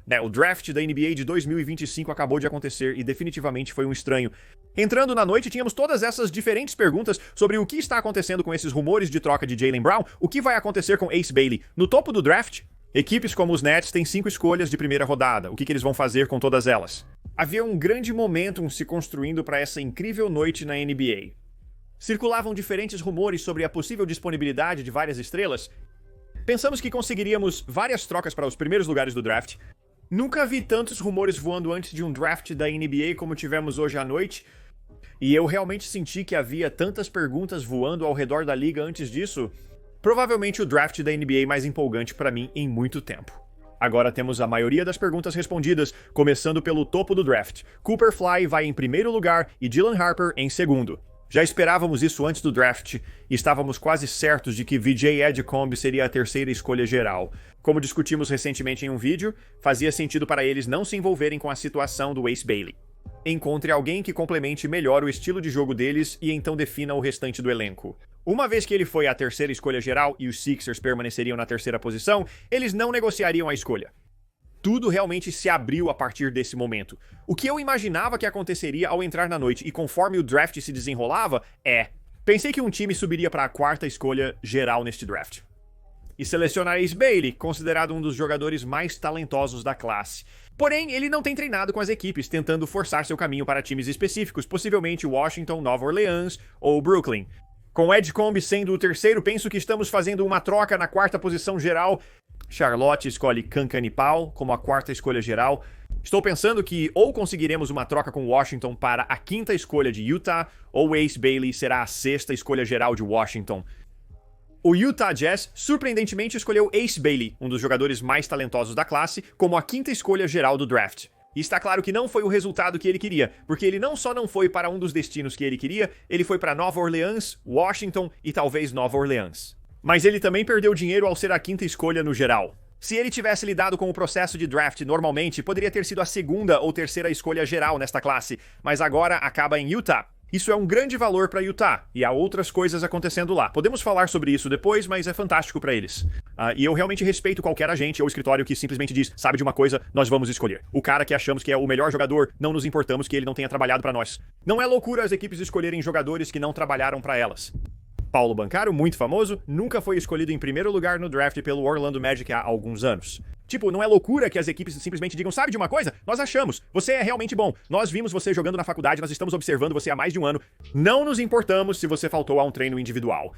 né? O draft da NBA de 2025 acabou de acontecer e definitivamente foi um estranho. Entrando na noite, tínhamos todas essas diferentes perguntas sobre o que está acontecendo com esses rumores de troca de Jaylen Brown, o que vai acontecer com Ace Bailey. No topo do draft, equipes como os Nets têm 5 escolhas de primeira rodada. O que eles vão fazer com todas elas? Havia um grande momentum se construindo para essa incrível noite na NBA. Circulavam diferentes rumores sobre a possível disponibilidade de várias estrelas. Pensamos que conseguiríamos várias trocas para os primeiros lugares do draft. Nunca vi tantos rumores voando antes de um draft da NBA como tivemos hoje à noite. E eu realmente senti que havia tantas perguntas voando ao redor da liga antes disso. Provavelmente o draft da NBA mais empolgante para mim em muito tempo. Agora temos a maioria das perguntas respondidas, começando pelo topo do draft. Cooper Fly vai em primeiro lugar e Dylan Harper em segundo. Já esperávamos isso antes do draft e estávamos quase certos de que VJ Edgecombe seria a terceira escolha geral. Como discutimos recentemente em um vídeo, fazia sentido para eles não se envolverem com a situação do Ace Bailey. Encontre alguém que complemente melhor o estilo de jogo deles e então defina o restante do elenco. Uma vez que ele foi a terceira escolha geral e os Sixers permaneceriam na terceira posição, eles não negociariam a escolha. Tudo realmente se abriu a partir desse momento. O que eu imaginava que aconteceria ao entrar na noite e conforme o draft se desenrolava pensei que um time subiria para a quarta escolha geral neste draft. E selecionar Ace Bailey, considerado um dos jogadores mais talentosos da classe. Porém, ele não tem treinado com as equipes, tentando forçar seu caminho para times específicos, possivelmente Washington, Nova Orleans ou Brooklyn. Com Edgecombe sendo o terceiro, penso que estamos fazendo uma troca na quarta posição geral. Charlotte escolhe Kankani Paul como a quarta escolha geral. Estou pensando que ou conseguiremos uma troca com Washington para a quinta escolha de Utah, ou Ace Bailey será a sexta escolha geral de Washington. O Utah Jazz, surpreendentemente, escolheu Ace Bailey, um dos jogadores mais talentosos da classe, como a quinta escolha geral do draft. E está claro que não foi o resultado que ele queria, porque ele não só não foi para um dos destinos que ele queria, ele foi para Nova Orleans, Washington e talvez Nova Orleans. Mas ele também perdeu dinheiro ao ser a quinta escolha no geral. Se ele tivesse lidado com o processo de draft normalmente, poderia ter sido a segunda ou terceira escolha geral nesta classe, mas agora acaba em Utah. Isso é um grande valor para Utah, e há outras coisas acontecendo lá. Podemos falar sobre isso depois, mas é fantástico para eles. E eu realmente respeito qualquer agente ou escritório que simplesmente diz, sabe de uma coisa, nós vamos escolher. O cara que achamos que é o melhor jogador, não nos importamos que ele não tenha trabalhado para nós. Não é loucura as equipes escolherem jogadores que não trabalharam para elas. Paulo Banchero, muito famoso, nunca foi escolhido em primeiro lugar no draft pelo Orlando Magic há alguns anos. Tipo, não é loucura que as equipes simplesmente digam, sabe de uma coisa? Nós achamos, você é realmente bom, nós vimos você jogando na faculdade, nós estamos observando você há mais de um ano, não nos importamos se você faltou a um treino individual.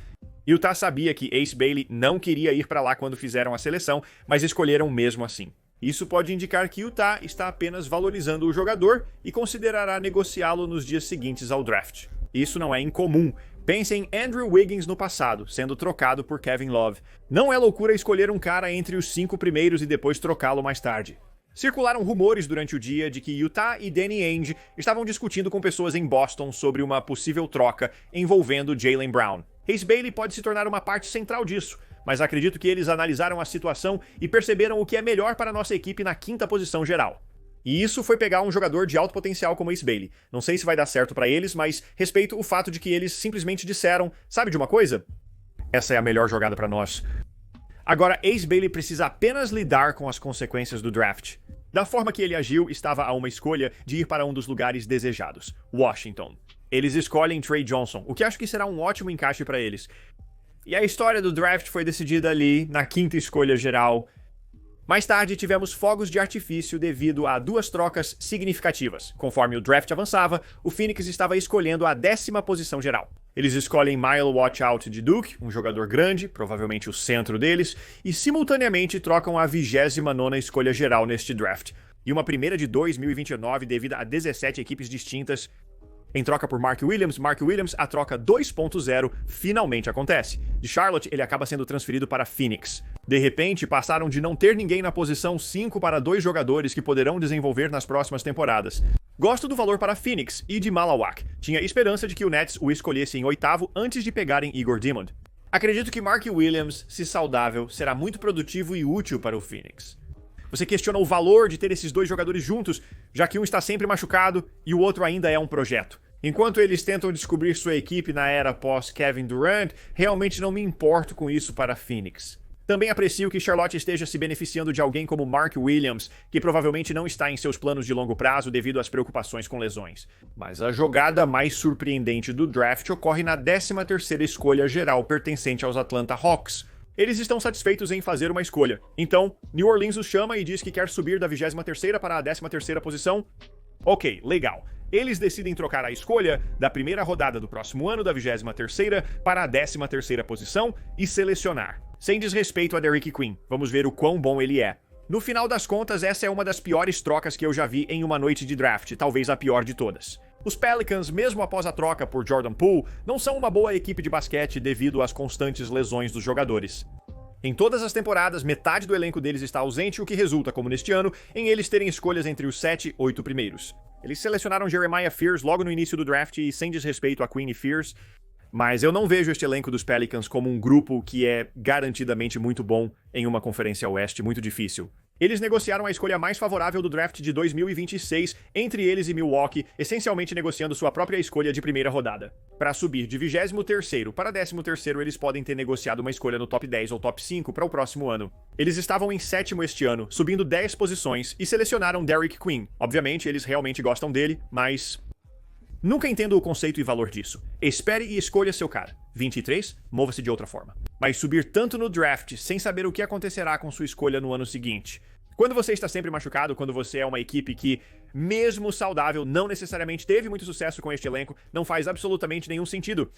Utah sabia que Ace Bailey não queria ir para lá quando fizeram a seleção, mas escolheram mesmo assim. Isso pode indicar que Utah está apenas valorizando o jogador e considerará negociá-lo nos dias seguintes ao draft. Isso não é incomum. Pense em Andrew Wiggins no passado, sendo trocado por Kevin Love. Não é loucura escolher um cara entre os 5 primeiros e depois trocá-lo mais tarde. Circularam rumores durante o dia de que Utah e Danny Ainge estavam discutindo com pessoas em Boston sobre uma possível troca envolvendo Jaylen Brown. Ace Bailey pode se tornar uma parte central disso, mas acredito que eles analisaram a situação e perceberam o que é melhor para nossa equipe na quinta posição geral. E isso foi pegar um jogador de alto potencial como Ace Bailey. Não sei se vai dar certo pra eles, mas respeito o fato de que eles simplesmente disseram, sabe de uma coisa? Essa é a melhor jogada pra nós. Agora, Ace Bailey precisa apenas lidar com as consequências do draft. Da forma que ele agiu, estava a uma escolha de ir para um dos lugares desejados, Washington. Eles escolhem Trey Johnson, o que acho que será um ótimo encaixe pra eles. E a história do draft foi decidida ali, na quinta escolha geral. Mais tarde, tivemos fogos de artifício devido a 2 trocas significativas. Conforme o draft avançava, o Phoenix estava escolhendo a 10ª posição geral. Eles escolhem Mile Watchout de Duke, um jogador grande, provavelmente o centro deles, e simultaneamente trocam a 29ª escolha geral neste draft. E uma primeira de 2029 devido a 17 equipes distintas. Em troca por Mark Williams, a troca 2.0 finalmente acontece. De Charlotte, ele acaba sendo transferido para Phoenix. De repente, passaram de não ter ninguém na posição 5 para 2 jogadores que poderão desenvolver nas próximas temporadas. Gosto do valor para Phoenix e de Malawak. Tinha esperança de que o Nets o escolhesse em 8º antes de pegarem Igor Diamond. Acredito que Mark Williams, se saudável, será muito produtivo e útil para o Phoenix. Você questiona o valor de ter esses 2 jogadores juntos, já que um está sempre machucado e o outro ainda é um projeto. Enquanto eles tentam descobrir sua equipe na era pós-Kevin Durant, realmente não me importo com isso para Phoenix. Também aprecio que Charlotte esteja se beneficiando de alguém como Mark Williams, que provavelmente não está em seus planos de longo prazo devido às preocupações com lesões. Mas a jogada mais surpreendente do draft ocorre na 13ª escolha geral pertencente aos Atlanta Hawks. Eles estão satisfeitos em fazer uma escolha. Então, New Orleans os chama e diz que quer subir da 23ª para a 13ª posição. Ok, legal. Eles decidem trocar a escolha da primeira rodada do próximo ano da 23ª para a 13ª posição e selecionar. Sem desrespeito a Derrick Queen, vamos ver o quão bom ele é. No final das contas, essa é uma das piores trocas que eu já vi em uma noite de draft, talvez a pior de todas. Os Pelicans, mesmo após a troca por Jordan Poole, não são uma boa equipe de basquete devido às constantes lesões dos jogadores. Em todas as temporadas, metade do elenco deles está ausente, o que resulta, como neste ano, em eles terem escolhas entre os 7 e 8 primeiros. Eles selecionaram Jeremiah Fears logo no início do draft e sem desrespeito a Queen e Fears, mas eu não vejo este elenco dos Pelicans como um grupo que é garantidamente muito bom em uma conferência oeste muito difícil. Eles negociaram a escolha mais favorável do draft de 2026 entre eles e Milwaukee, essencialmente negociando sua própria escolha de primeira rodada. Para subir de 23º para 13º, eles podem ter negociado uma escolha no top 10 ou top 5 para o próximo ano. Eles estavam em 7º este ano, subindo 10 posições, e selecionaram Derrick Queen. Obviamente, eles realmente gostam dele, mas nunca entendo o conceito e valor disso. Espere e escolha seu cara. 23, mova-se de outra forma. Mas subir tanto no draft sem saber o que acontecerá com sua escolha no ano seguinte. Quando você está sempre machucado, quando você é uma equipe que, mesmo saudável, não necessariamente teve muito sucesso com este elenco, não faz absolutamente nenhum sentido.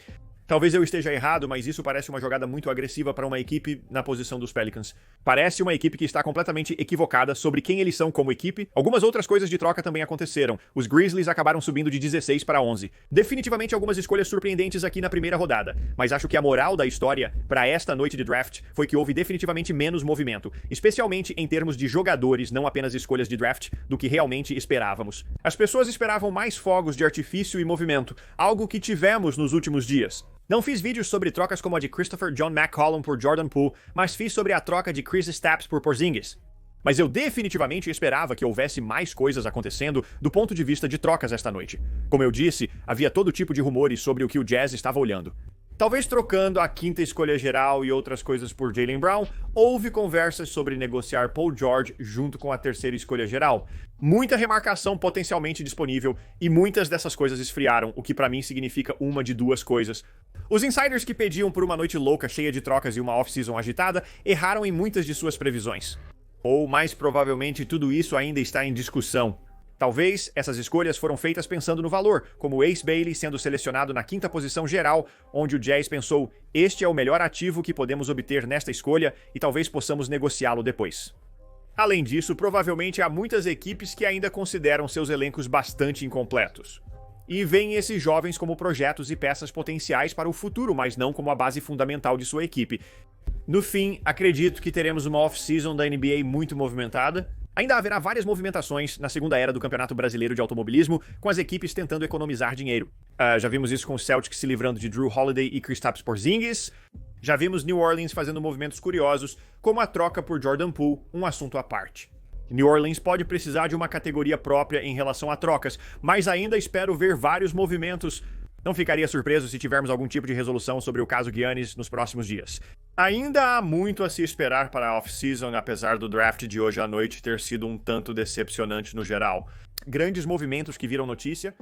Talvez eu esteja errado, mas isso parece uma jogada muito agressiva para uma equipe na posição dos Pelicans. Parece uma equipe que está completamente equivocada sobre quem eles são como equipe. Algumas outras coisas de troca também aconteceram. Os Grizzlies acabaram subindo de 16 para 11. Definitivamente algumas escolhas surpreendentes aqui na primeira rodada, mas acho que a moral da história para esta noite de draft foi que houve definitivamente menos movimento, especialmente em termos de jogadores, não apenas escolhas de draft, do que realmente esperávamos. As pessoas esperavam mais fogos de artifício e movimento, algo que tivemos nos últimos dias. Não fiz vídeos sobre trocas como a de Christopher John McCollum por Jordan Poole, mas fiz sobre a troca de Chris Stapps por Porzingis. Mas eu definitivamente esperava que houvesse mais coisas acontecendo do ponto de vista de trocas esta noite. Como eu disse, havia todo tipo de rumores sobre o que o Jazz estava olhando. Talvez trocando a 5ª escolha geral e outras coisas por Jaylen Brown, houve conversas sobre negociar Paul George junto com a 3ª escolha geral. Muita remarcação potencialmente disponível e muitas dessas coisas esfriaram, o que pra mim significa uma de duas coisas. Os insiders que pediam por uma noite louca cheia de trocas e uma off-season agitada erraram em muitas de suas previsões. Ou, mais provavelmente, tudo isso ainda está em discussão. Talvez essas escolhas foram feitas pensando no valor, como Ace Bailey sendo selecionado na 5ª posição geral, onde o Jazz pensou, este é o melhor ativo que podemos obter nesta escolha e talvez possamos negociá-lo depois. Além disso, provavelmente há muitas equipes que ainda consideram seus elencos bastante incompletos. E veem esses jovens como projetos e peças potenciais para o futuro, mas não como a base fundamental de sua equipe. No fim, acredito que teremos uma off-season da NBA muito movimentada. Ainda haverá várias movimentações na segunda era do Campeonato Brasileiro de Automobilismo, com as equipes tentando economizar dinheiro. Já vimos isso com o Celtics se livrando de Drew Holiday e Kristaps Porzingis. Já vimos New Orleans fazendo movimentos curiosos, como a troca por Jordan Poole, um assunto à parte. New Orleans pode precisar de uma categoria própria em relação a trocas, mas ainda espero ver vários movimentos. Não ficaria surpreso se tivermos algum tipo de resolução sobre o caso Giannis nos próximos dias. Ainda há muito a se esperar para a off-season, apesar do draft de hoje à noite ter sido um tanto decepcionante no geral. Grandes movimentos que viram notícia,